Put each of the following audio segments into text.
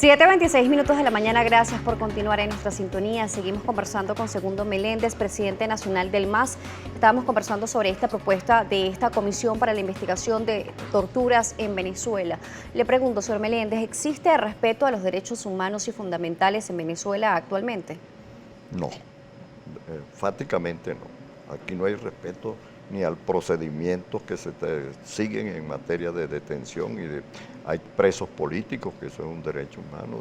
7:26 de la mañana, gracias por continuar en nuestra sintonía. Seguimos conversando con Segundo Meléndez, presidente nacional del MAS. Estábamos conversando sobre esta propuesta de esta comisión para la investigación de torturas en Venezuela. Le pregunto, señor Meléndez, ¿existe respeto a los derechos humanos y fundamentales en Venezuela actualmente? No, enfáticamente no. Aquí no hay respeto ni al procedimiento que se siguen en materia de detención hay presos políticos, que eso es un derecho humano.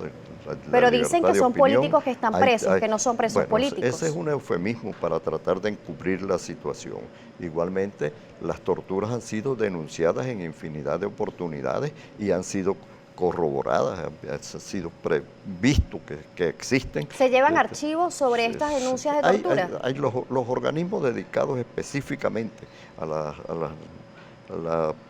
Pero dicen que son políticos que están presos, que no son presos políticos. Ese es un eufemismo para tratar de encubrir la situación. Igualmente, las torturas han sido denunciadas en infinidad de oportunidades y han sido corroboradas, ha sido previsto que existen. ¿Se llevan archivos sobre estas denuncias de tortura? Hay los organismos dedicados específicamente a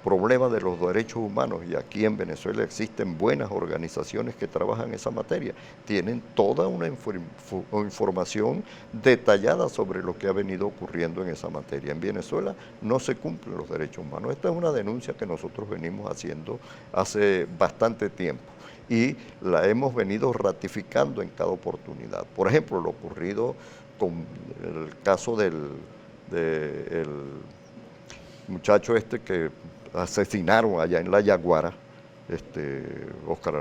problema de los derechos humanos, y aquí en Venezuela existen buenas organizaciones que trabajan esa materia. Tienen toda una información detallada sobre lo que ha venido ocurriendo en esa materia. En Venezuela no se cumplen los derechos humanos. Esta es una denuncia que nosotros venimos haciendo hace bastante tiempo y la hemos venido ratificando en cada oportunidad. Por ejemplo, lo ocurrido con el caso del muchacho que asesinaron allá en La Yaguara, Óscar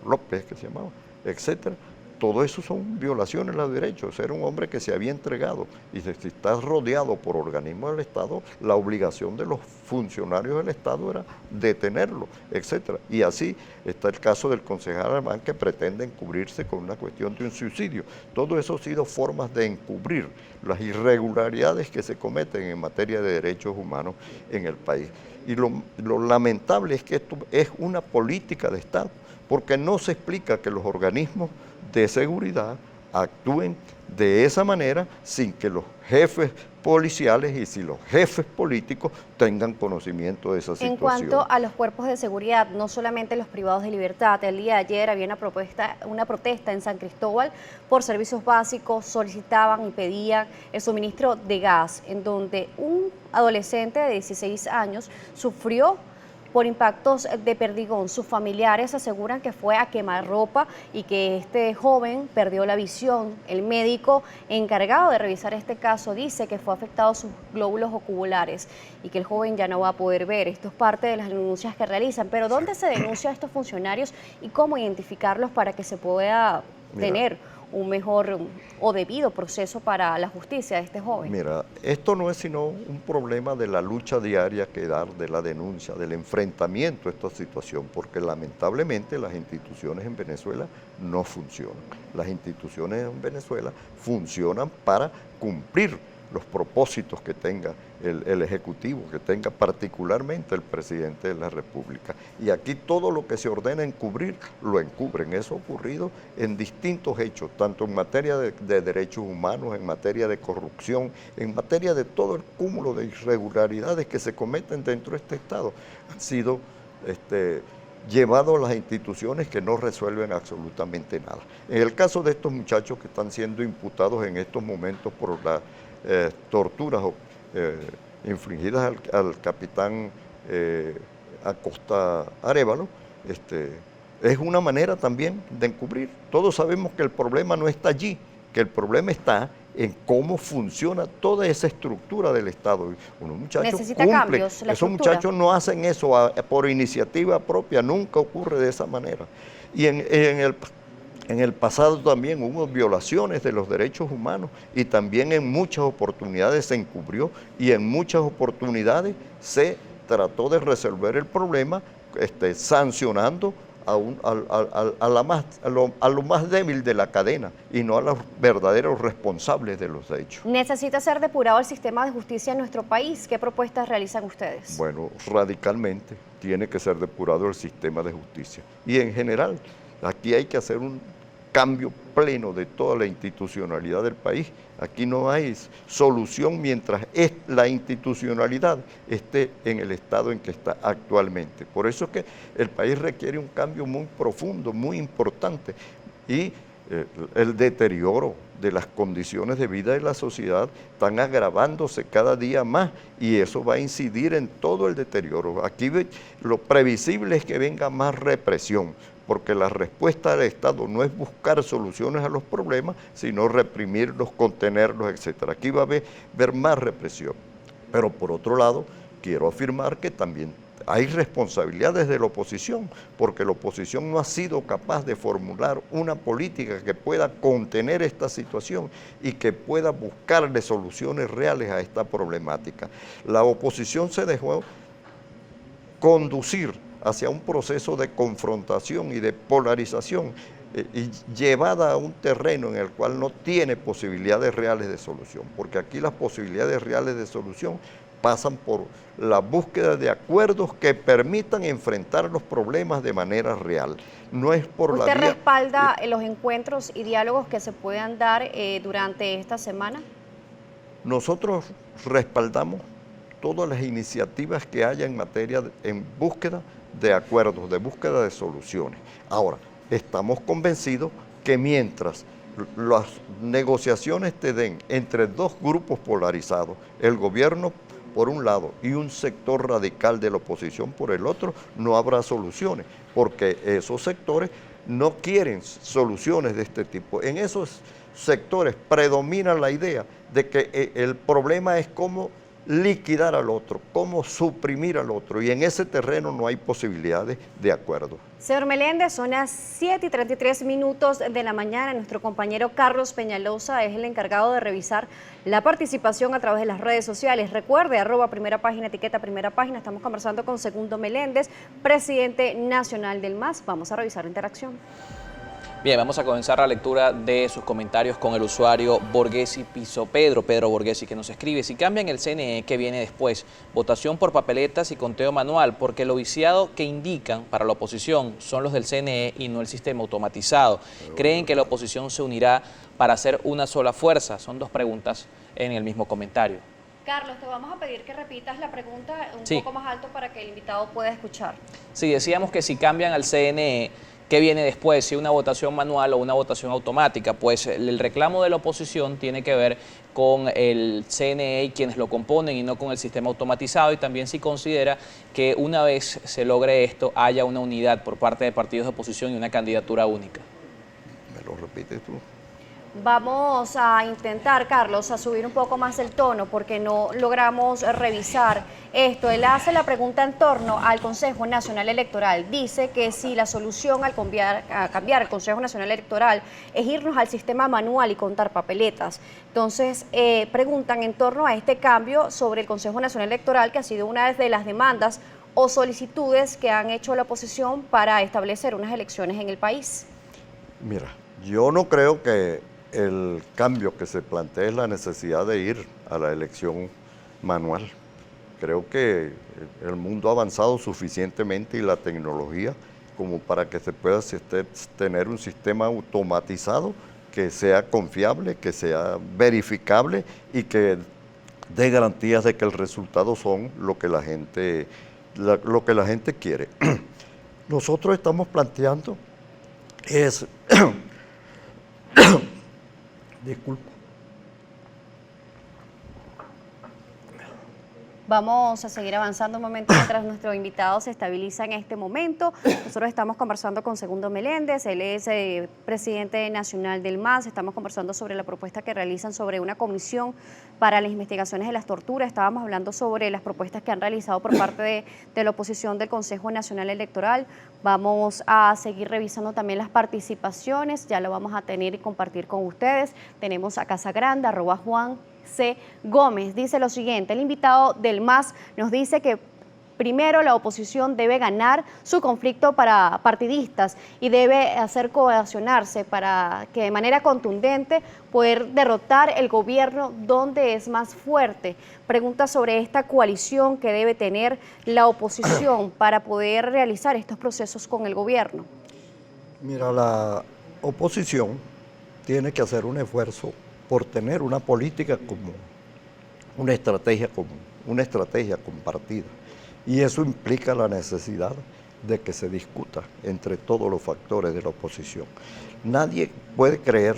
López, que se llamaba, etcétera. Todo eso son violaciones a los derechos. Era un hombre que se había entregado, y si está rodeado por organismos del Estado, la obligación de los funcionarios del Estado era detenerlo, etcétera. Y así está el caso del concejal Alemán, que pretende encubrirse con una cuestión de un suicidio. Todo eso ha sido formas de encubrir las irregularidades que se cometen en materia de derechos humanos en el país. Y lo lamentable es que esto es una política de Estado, porque no se explica que los organismos de seguridad actúen de esa manera sin que los jefes policiales y si los jefes políticos tengan conocimiento de esa situación. En cuanto a los cuerpos de seguridad, no solamente los privados de libertad, el día de ayer había una protesta en San Cristóbal por servicios básicos, solicitaban y pedían el suministro de gas, en donde un adolescente de 16 años sufrió por impactos de perdigón. Sus familiares aseguran que fue a quemarropa y que este joven perdió la visión. El médico encargado de revisar este caso dice que fue afectado sus glóbulos oculares y que el joven ya no va a poder ver. Esto es parte de las denuncias que realizan. Pero ¿dónde se denuncia a estos funcionarios y cómo identificarlos para que se pueda tener un mejor o debido proceso para la justicia de este joven? Mira, esto no es sino un problema de la lucha diaria que dar, de la denuncia, del enfrentamiento a esta situación, porque lamentablemente las instituciones en Venezuela no funcionan. Las instituciones en Venezuela funcionan para cumplir los propósitos que tenga el Ejecutivo, que tenga particularmente el Presidente de la República. Y aquí todo lo que se ordena encubrir, lo encubren. Eso ha ocurrido en distintos hechos, tanto en materia de derechos humanos, en materia de corrupción, en materia de todo el cúmulo de irregularidades que se cometen dentro de este Estado. Han sido llevados a las instituciones que no resuelven absolutamente nada. En el caso de estos muchachos que están siendo imputados en estos momentos por las torturas infligidas al capitán Acosta Arévalo, es una manera también de encubrir. Todos sabemos que el problema no está allí, que el problema está en cómo funciona toda esa estructura del Estado. Unos muchachos necesita cambios, esos muchachos no hacen eso por iniciativa propia, nunca ocurre de esa manera. Y en el pasado también hubo violaciones de los derechos humanos y también en muchas oportunidades se encubrió y en muchas oportunidades se trató de resolver el problema sancionando a lo más débil de la cadena y no a los verdaderos responsables de los hechos. ¿Necesita ser depurado el sistema de justicia en nuestro país? ¿Qué propuestas realizan ustedes? Bueno, radicalmente tiene que ser depurado el sistema de justicia. Y en general, aquí hay que hacer un cambio pleno de toda la institucionalidad del país. Aquí no hay solución mientras la institucionalidad esté en el estado en que está actualmente. Por eso es que el país requiere un cambio muy profundo, muy importante. Y el deterioro de las condiciones de vida de la sociedad están agravándose cada día más y eso va a incidir en todo el deterioro. Aquí lo previsible es que venga más represión, porque la respuesta del Estado no es buscar soluciones a los problemas, sino reprimirlos, contenerlos, etc. Aquí va a haber más represión. Pero por otro lado, quiero afirmar que también hay responsabilidades de la oposición, porque la oposición no ha sido capaz de formular una política que pueda contener esta situación y que pueda buscarle soluciones reales a esta problemática. La oposición se dejó conducir hacia un proceso de confrontación y de polarización y llevada a un terreno en el cual no tiene posibilidades reales de solución, porque aquí las posibilidades reales de solución pasan por la búsqueda de acuerdos que permitan enfrentar los problemas de manera real. No es por la vía... ¿Usted respalda los encuentros y diálogos que se puedan dar durante esta semana? Nosotros respaldamos todas las iniciativas que haya en materia, en búsqueda de acuerdos, de búsqueda de soluciones. Ahora, estamos convencidos que mientras las negociaciones te den entre dos grupos polarizados, el gobierno por un lado y un sector radical de la oposición por el otro, no habrá soluciones, porque esos sectores no quieren soluciones de este tipo. En esos sectores predomina la idea de que el problema es cómo liquidar al otro, cómo suprimir al otro, y en ese terreno no hay posibilidades de acuerdo. Señor Meléndez, son las 7:33 de la mañana. Nuestro compañero Carlos Peñalosa es el encargado de revisar la participación a través de las redes sociales. Recuerde, @primera página, etiqueta primera página. Estamos conversando con Segundo Meléndez, presidente nacional del MAS. Vamos a revisar la interacción. Bien, vamos a comenzar la lectura de sus comentarios con el usuario Borghesi Piso Pedro Borghesi, que nos escribe: si cambian el CNE, ¿qué viene después? Votación por papeletas y conteo manual, porque lo viciado que indican para la oposición son los del CNE y no el sistema automatizado. ¿Creen que la oposición se unirá para hacer una sola fuerza? Son dos preguntas en el mismo comentario. Carlos, te vamos a pedir que repitas la pregunta Sí. poco más alto para que el invitado pueda escuchar. Sí, decíamos que si cambian al CNE, ¿qué viene después? Si una votación manual o una votación automática. Pues el reclamo de la oposición tiene que ver con el CNE y quienes lo componen y no con el sistema automatizado, y también si considera que una vez se logre esto haya una unidad por parte de partidos de oposición y una candidatura única. ¿Me lo repites tú? Vamos a intentar, Carlos, a subir un poco más el tono porque no logramos revisar esto. Él hace la pregunta en torno al Consejo Nacional Electoral. Dice que si la solución al cambiar el Consejo Nacional Electoral es irnos al sistema manual y contar papeletas. Entonces, preguntan en torno a este cambio sobre el Consejo Nacional Electoral, que ha sido una de las demandas o solicitudes que han hecho la oposición para establecer unas elecciones en el país. Mira, yo no creo que el cambio que se plantea es la necesidad de ir a la elección manual. Creo que el mundo ha avanzado suficientemente y la tecnología como para que se pueda tener un sistema automatizado que sea confiable, que sea verificable y que dé garantías de que el resultado son lo que la gente quiere. Nosotros estamos planteando es... Disculpa. Vamos a seguir avanzando un momento mientras nuestro invitado se estabiliza en este momento. Nosotros estamos conversando con Segundo Meléndez, él es presidente nacional del MAS. Estamos conversando sobre la propuesta que realizan sobre una comisión para las investigaciones de las torturas. Estábamos hablando sobre las propuestas que han realizado por parte de la oposición del Consejo Nacional Electoral. Vamos a seguir revisando también las participaciones, ya lo vamos a tener y compartir con ustedes. Tenemos a Casagrande, @Juan C. Gómez, dice lo siguiente: el invitado del MAS nos dice que primero la oposición debe ganar su conflicto para partidistas y debe hacer cohesionarse para que de manera contundente poder derrotar el gobierno donde es más fuerte. Pregunta sobre esta coalición que debe tener la oposición para poder realizar estos procesos con el gobierno. Mira, la oposición tiene que hacer un esfuerzo por tener una política común, una estrategia común, una estrategia compartida. Y eso implica la necesidad de que se discuta entre todos los factores de la oposición. Nadie puede creer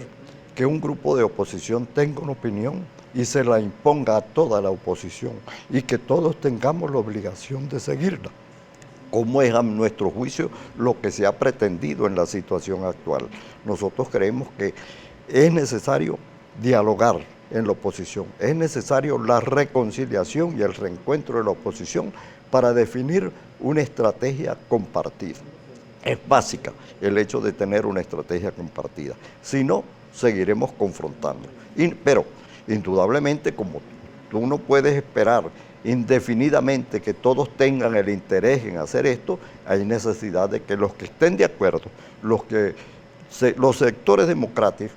que un grupo de oposición tenga una opinión y se la imponga a toda la oposición y que todos tengamos la obligación de seguirla. como es a nuestro juicio lo que se ha pretendido en la situación actual. Nosotros creemos que es necesario dialogar en la oposición, es necesario la reconciliación y el reencuentro de la oposición para definir una estrategia compartida. Es básica el hecho de tener una estrategia compartida, si no, seguiremos confrontando. Pero indudablemente, como tú no puedes esperar indefinidamente que todos tengan el interés en hacer esto, hay necesidad de que los que estén de acuerdo, los sectores democráticos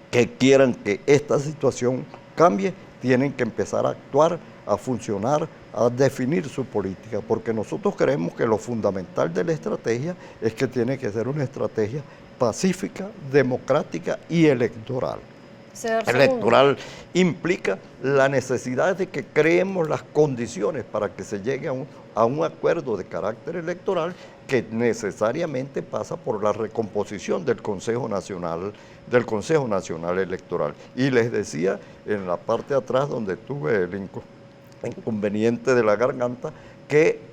que quieran que esta situación cambie, tienen que empezar a actuar, a funcionar, a definir su política, porque nosotros creemos que lo fundamental de la estrategia es que tiene que ser una estrategia pacífica, democrática y electoral. Electoral implica la necesidad de que creemos las condiciones para que se llegue a un acuerdo de carácter electoral que necesariamente pasa por la recomposición del Consejo Nacional Electoral. Y les decía en la parte de atrás donde tuve el inconveniente de la garganta que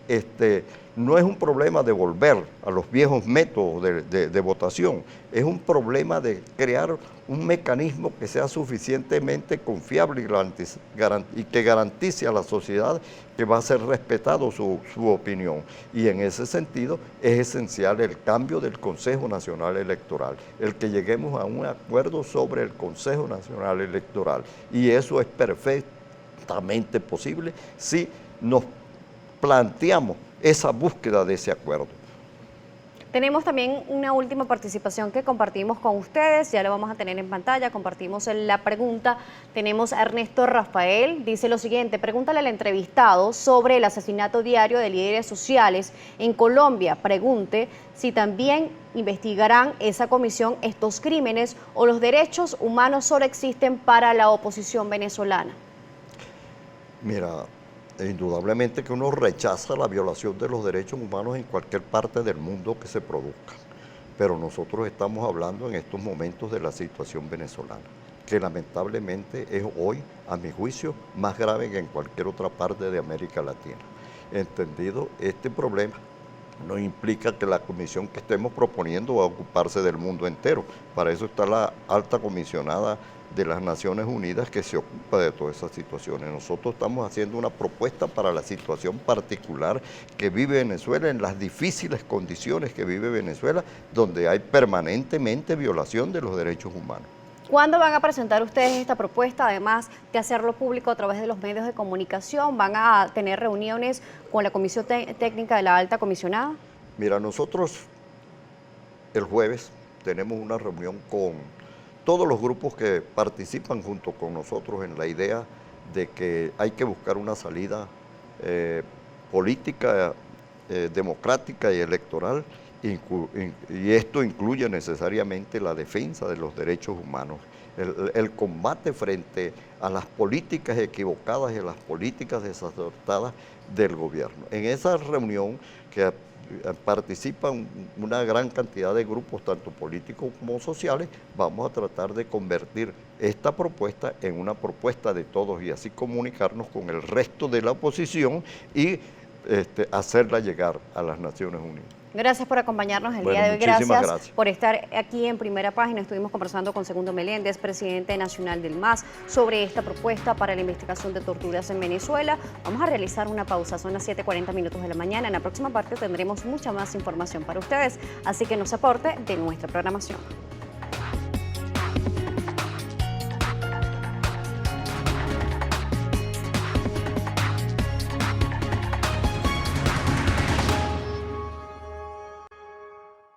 no es un problema de volver a los viejos métodos de votación, es un problema de crear un mecanismo que sea suficientemente confiable y que garantice a la sociedad que va a ser respetado su opinión. Y en ese sentido es esencial el cambio del Consejo Nacional Electoral, el que lleguemos a un acuerdo sobre el Consejo Nacional Electoral. Y eso es perfectamente posible si nos planteamos esa búsqueda de ese acuerdo. Tenemos también una última participación que compartimos con ustedes, ya la vamos a tener en pantalla, compartimos la pregunta. Tenemos a Ernesto Rafael, dice lo siguiente: pregúntale al entrevistado sobre el asesinato diario de líderes sociales en Colombia. Pregunte si también investigarán esa comisión estos crímenes o los derechos humanos solo existen para la oposición venezolana. Mira, indudablemente que uno rechaza la violación de los derechos humanos en cualquier parte del mundo que se produzca, pero nosotros estamos hablando en estos momentos de la situación venezolana, que lamentablemente es hoy, a mi juicio, más grave que en cualquier otra parte de América Latina. Entendido este problema, no implica que la comisión que estemos proponiendo va a ocuparse del mundo entero. Para eso está la alta comisionada de las Naciones Unidas que se ocupa de todas esas situaciones. Nosotros estamos haciendo una propuesta para la situación particular que vive Venezuela, en las difíciles condiciones que vive Venezuela, donde hay permanentemente violación de los derechos humanos. ¿Cuándo van a presentar ustedes esta propuesta, además de hacerlo público a través de los medios de comunicación? ¿Van a tener reuniones con la Comisión Técnica de la Alta Comisionada? Mira, nosotros el jueves tenemos una reunión con todos los grupos que participan junto con nosotros en la idea de que hay que buscar una salida política, democrática y electoral, y esto incluye necesariamente la defensa de los derechos humanos, el combate frente a las políticas equivocadas y a las políticas desacertadas del gobierno. En esa reunión que participan una gran cantidad de grupos, tanto políticos como sociales, vamos a tratar de convertir esta propuesta en una propuesta de todos y así comunicarnos con el resto de la oposición y hacerla llegar a las Naciones Unidas. Gracias por acompañarnos el día de hoy. Gracias por estar aquí en Primera Página. Estuvimos conversando con Segundo Meléndez, presidente nacional del MAS, sobre esta propuesta para la investigación de torturas en Venezuela. Vamos a realizar una pausa, son las 7:40 minutos de la mañana. En la próxima parte tendremos mucha más información para ustedes, así que no se aporte de nuestra programación.